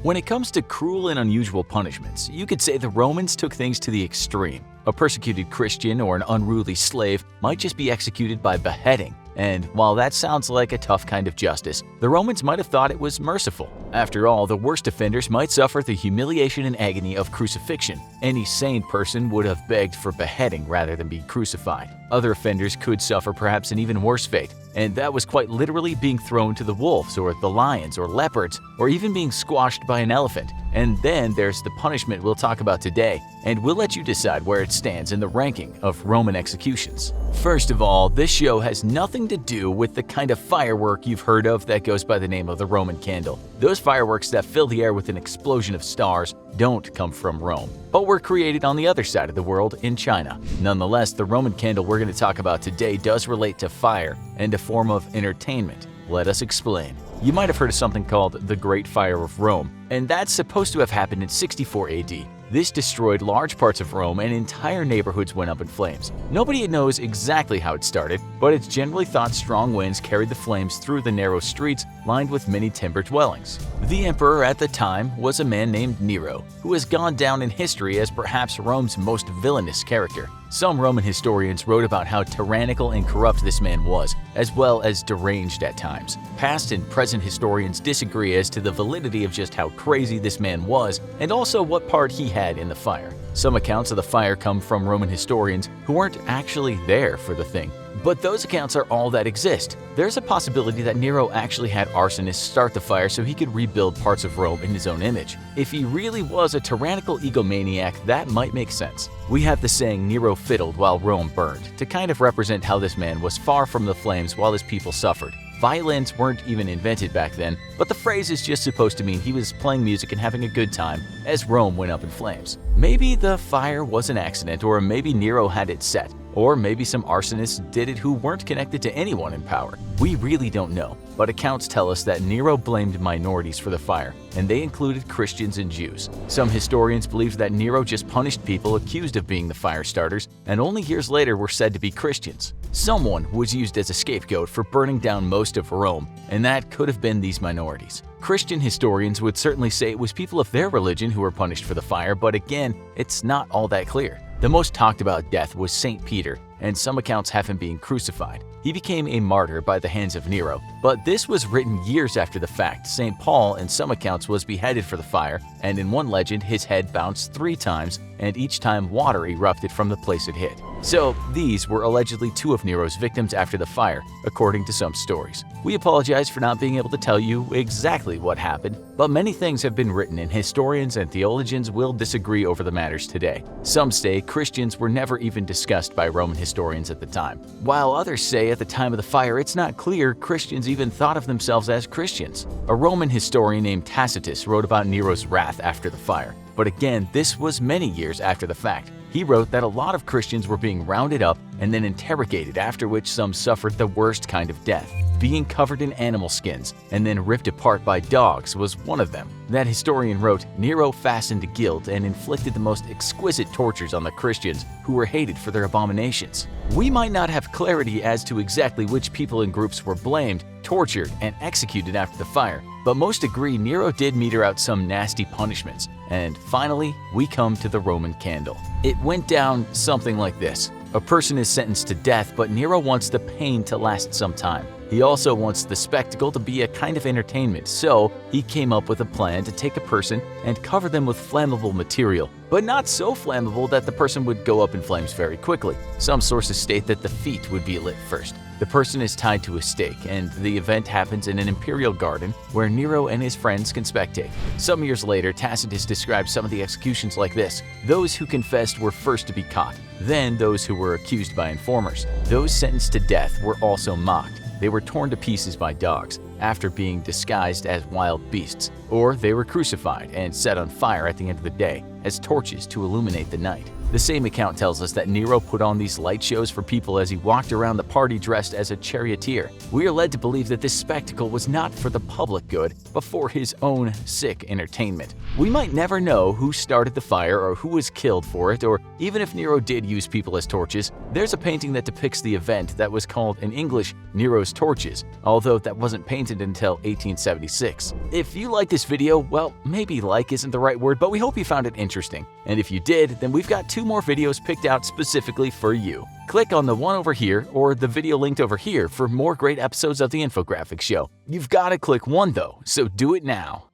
When it comes to cruel and unusual punishments, you could say the Romans took things to the extreme. A persecuted Christian or an unruly slave might just be executed by beheading. And while that sounds like a tough kind of justice, the Romans might have thought it was merciful. After all, the worst offenders might suffer the humiliation and agony of crucifixion. Any sane person would have begged for beheading rather than be crucified. Other offenders could suffer perhaps an even worse fate, and that was quite literally being thrown to the wolves or the lions or leopards, or even being squashed by an elephant. And then there's the punishment we'll talk about today, and we'll let you decide where it stands in the ranking of Roman executions. First of all, this show has nothing to do with the kind of firework you've heard of that goes by the name of the Roman candle. Those fireworks that fill the air with an explosion of stars don't come from Rome, but were created on the other side of the world in China. Nonetheless, the Roman candle we're going to talk about today does relate to fire and a form of entertainment. Let us explain. You might have heard of something called the Great Fire of Rome, and that's supposed to have happened in 64 AD. This destroyed large parts of Rome and entire neighborhoods went up in flames. Nobody knows exactly how it started, but it's generally thought strong winds carried the flames through the narrow streets lined with many timber dwellings. The emperor at the time was a man named Nero, who has gone down in history as perhaps Rome's most villainous character. Some Roman historians wrote about how tyrannical and corrupt this man was, as well as deranged at times. Past and present historians disagree as to the validity of just how crazy this man was, and also what part he had in the fire. Some accounts of the fire come from Roman historians who weren't actually there for the thing. But those accounts are all that exist. There's a possibility that Nero actually had arsonists start the fire so he could rebuild parts of Rome in his own image. If he really was a tyrannical egomaniac, that might make sense. We have the saying Nero fiddled while Rome burned to kind of represent how this man was far from the flames while his people suffered. Violins weren't even invented back then, but the phrase is just supposed to mean he was playing music and having a good time as Rome went up in flames. Maybe the fire was an accident, or maybe Nero had it set. Or maybe some arsonists did it who weren't connected to anyone in power. We really don't know, but accounts tell us that Nero blamed minorities for the fire, and they included Christians and Jews. Some historians believe that Nero just punished people accused of being the fire starters, and only years later were said to be Christians. Someone was used as a scapegoat for burning down most of Rome, and that could have been these minorities. Christian historians would certainly say it was people of their religion who were punished for the fire, but again, it's not all that clear. The most talked about death was St. Peter, and some accounts have him being crucified. He became a martyr by the hands of Nero, but this was written years after the fact. St. Paul, in some accounts, was beheaded for the fire, and in one legend, his head bounced 3 times, and each time water erupted from the place it hit. So these were allegedly 2 of Nero's victims after the fire, according to some stories. We apologize for not being able to tell you exactly what happened, but many things have been written and historians and theologians will disagree over the matters today. Some say Christians were never even discussed by Roman historians at the time, while others say at the time of the fire it's not clear Christians even thought of themselves as Christians. A Roman historian named Tacitus wrote about Nero's wrath after the fire, but again, this was many years after the fact. He wrote that a lot of Christians were being rounded up and then interrogated, after which some suffered the worst kind of death. Being covered in animal skins and then ripped apart by dogs was one of them. That historian wrote, Nero fastened guilt and inflicted the most exquisite tortures on the Christians who were hated for their abominations. We might not have clarity as to exactly which people and groups were blamed, tortured, and executed after the fire, but most agree Nero did meter out some nasty punishments. And finally, we come to the Roman candle. It went down something like this. A person is sentenced to death, but Nero wants the pain to last some time. He also wants the spectacle to be a kind of entertainment, so he came up with a plan to take a person and cover them with flammable material, but not so flammable that the person would go up in flames very quickly. Some sources state that the feet would be lit first. The person is tied to a stake, and the event happens in an imperial garden where Nero and his friends can spectate. Some years later, Tacitus describes some of the executions like this. Those who confessed were first to be caught, then those who were accused by informers. Those sentenced to death were also mocked. They were torn to pieces by dogs after being disguised as wild beasts, or they were crucified and set on fire at the end of the day as torches to illuminate the night. The same account tells us that Nero put on these light shows for people as he walked around the party dressed as a charioteer. We are led to believe that this spectacle was not for the public good, but for his own sick entertainment. We might never know who started the fire or who was killed for it, or even if Nero did use people as torches. There's a painting that depicts the event that was called in English Nero's Torches, although that wasn't painted until 1876. If you like this video, well, maybe like isn't the right word, but we hope you found it interesting. And if you did, then we've got 2 more videos picked out specifically for you. Click on the one over here or the video linked over here for more great episodes of the Infographics Show. You've got to click one though, so do it now.